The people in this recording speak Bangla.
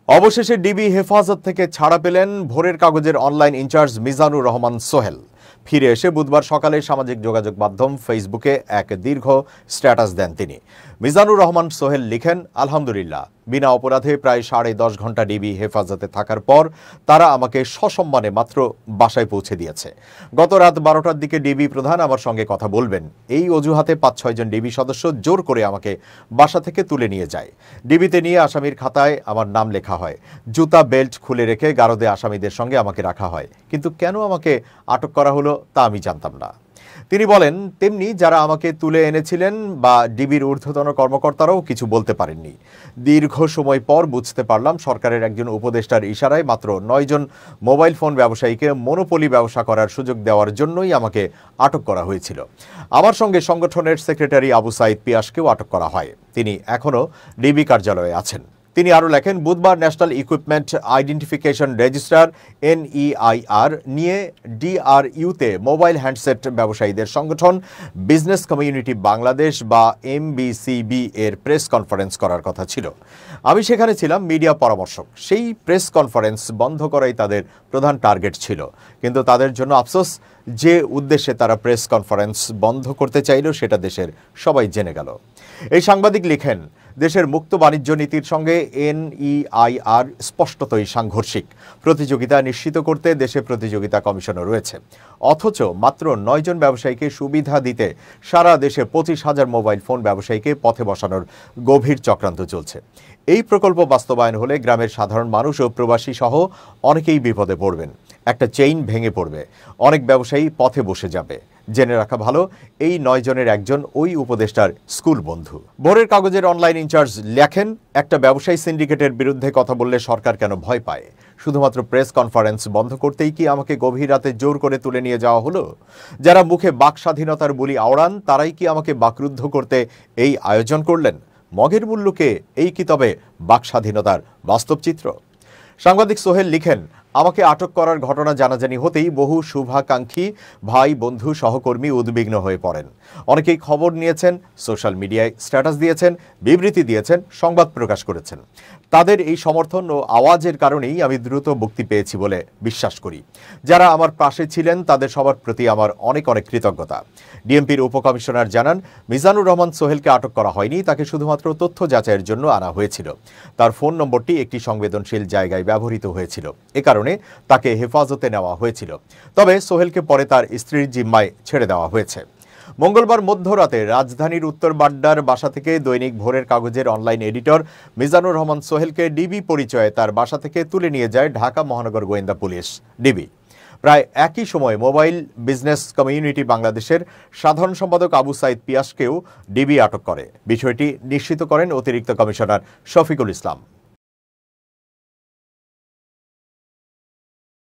অবশেষে ডিবি হেফাজত থেকে ছাড়া পেলেন ভোরের কাগজের অনলাইন ইনচার্জ মিজানুর রহমান সোহেল। ফিরে এসে বুধবার সকালে সামাজিক যোগাযোগ মাধ্যম ফেসবুকে এক দীর্ঘ স্ট্যাটাস দেন তিনি। মিজানুর রহমান সোহেল লিখেন, আলহামদুলিল্লাহ, বিনা অপরাধে প্রায় 10.5 ঘন্টা ডিবি হেফাজতে থাকার পর তারা আমাকে সসম্মানে মাত্র বাসায় পৌঁছে দিয়েছে। গত রাত 12টার দিকে ডিবি প্রধান আমার সঙ্গে কথা বলবেন, এই অজুহাতে 5-6 জন ডিবি সদস্য জোর করে আমাকে বাসা থেকে তুলে নিয়ে যায়। ডিবিতে নিয়ে আসামির খাতায় আমার নাম লেখা হয়, জুতা বেল্ট খুলে রেখে গারদে আসামিদের সঙ্গে আমাকে রাখা হয়, কিন্তু কেন আমাকে আটক করা হলো তা আমি জানতাম না। তিনি বলেন, তেমনি যারা আমাকে তুলে এনেছিলেন বা ডিবির ঊর্ধ্বতন কর্মকর্তারাও কিছু বলতে পারেননি। দীর্ঘ সময় পর বুঝতে পারলাম সরকারের একজন উপদেষ্টার ইশারায় মাত্র 9 জন মোবাইল ফোন ব্যবসায়ীকে মনোপলি ব্যবসা করার সুযোগ দেওয়ার জন্যই আমাকে আটক করা হয়েছিল। আমার সঙ্গে সংগঠনের সেক্রেটারি আবু সাইদ পিয়াসকেও আটক করা হয়। তিনি এখনও ডিবি কার্যালয়ে আছেন। তিনি আরও লেখেন, বুধবার national equipment identification registrar NEIR নিয়ে DRUতে মোবাইল হ্যান্ডসেট ব্যবসায়ীদের সংগঠন বিজনেস কমিউনিটি বাংলাদেশ বা MBCB এর প্রেস কনফারেন্স করার কথা ছিল। আমি সেখানে ছিলাম মিডিয়া পরামর্শক। সেই প্রেস কনফারেন্স বন্ধ করাই তাদের প্রধান টার্গেট ছিল, কিন্তু তাদের জন্য আফসোস, যে উদ্দেশ্যে তারা প্রেস কনফারেন্স বন্ধ করতে চাইল সেটা দেশের সবাই জেনে গেল। এই সাংবাদিক লিখেন, দেশের মুক্ত বাণিজ্য নীতির সঙ্গে NEIR স্পষ্টতই সাংঘর্ষিক। প্রতিযোগিতা নিশ্চিত করতে দেশে প্রতিযোগিতা কমিশনও রয়েছে, অথচ মাত্র 9 জন ব্যবসায়ীকে সুবিধা দিতে সারা দেশে 25,000 মোবাইল ফোন ব্যবসায়ীকে পথে বসানোর গভীর চক্রান্ত চলছে। এই প্রকল্প বাস্তবায়ন হলে গ্রামের সাধারণ মানুষ ও প্রবাসী সহ অনেকেই বিপদে পড়বেন। একটা চেইন ভেঙে পড়বে, অনেক ব্যবসায়ী পথে বসে যাবে। জেনে রাখা ভালো, এই 9 জনের একজন ওই উপদেষ্টার স্কুল বন্ধু। ভোরের কাগজের অনলাইন ইনচার্জ লেখেন, একটা ব্যবসায়ী সিন্ডিকেটের বিরুদ্ধে কথা বললে সরকার কেন ভয় পায়? শুধুমাত্র প্রেস কনফারেন্স বন্ধ করতেই কি আমাকে গভীর রাতে জোর করে তুলে নিয়ে যাওয়া হলো? যারা মুখে বাক স্বাধীনতার বুলি আওড়ান তারাই কি আমাকে বাকরুদ্ধ করতে এই আয়োজন করলেন? মগের মূল্যকে এই কি তবে বাক স্বাধীনতার বাস্তব চিত্র? সাংবাদিক সোহেল লিখেন, আমাকে আটক করার ঘটনা জানাজানি হতেই বহু শুভাকাঙ্ক্ষী ভাই, বন্ধু, সহকর্মী উদ্বিগ্ন হয়ে পড়েন। অনেকেই খবর নিয়েছেন, সোশ্যাল মিডিয়ায় স্ট্যাটাস দিয়েছেন, বিবৃতি দিয়েছেন, সংবাদ প্রকাশ করেছেন। তাদের এই সমর্থন ও আওয়াজের কারণেই আমি দ্রুত মুক্তি পেয়েছি বলে বিশ্বাস করি। যারা আমার পাশে ছিলেন তাদের সবার প্রতি আমার অনেক কৃতজ্ঞতা। ডিএমপির উপকমিশনার জানান, মিজানুর রহমান সোহেলকে আটক করা হয়নি, তাকে শুধুমাত্র তথ্য যাচাইয়ের জন্য আনা হয়েছিল। তার ফোন নম্বরটি একটি সংবেদনশীল জায়গায় ব্যবহৃত হয়েছিল, এ কারণে তাকে হেফাজতে নেওয়া হয়েছিল। তবে সোহেলকে পরে তার স্ত্রীর জিম্মায় ছেড়ে দেওয়া হয়েছে। মঙ্গলবার মধ্যরাতে রাজধানীর উত্তর বাড্ডার বাসা থেকে দৈনিক ভোরের কাগজের অনলাইন এডিটর মিজানুর রহমান সোহেলকে ডিবি পরিচয়ে তার বাসা থেকে তুলে নিয়ে যায় ঢাকা মহানগর গোয়েন্দা পুলিশ ডিবি। প্রায় একই সময় মোবাইল বিজনেস কমিউনিটি বাংলাদেশের সাধারণ সম্পাদক আবু সাইদ পিয়াসকেও ডিবি আটক করে। বিষয়টি নিশ্চিত করেন অতিরিক্ত কমিশনার শফিকুল ইসলাম।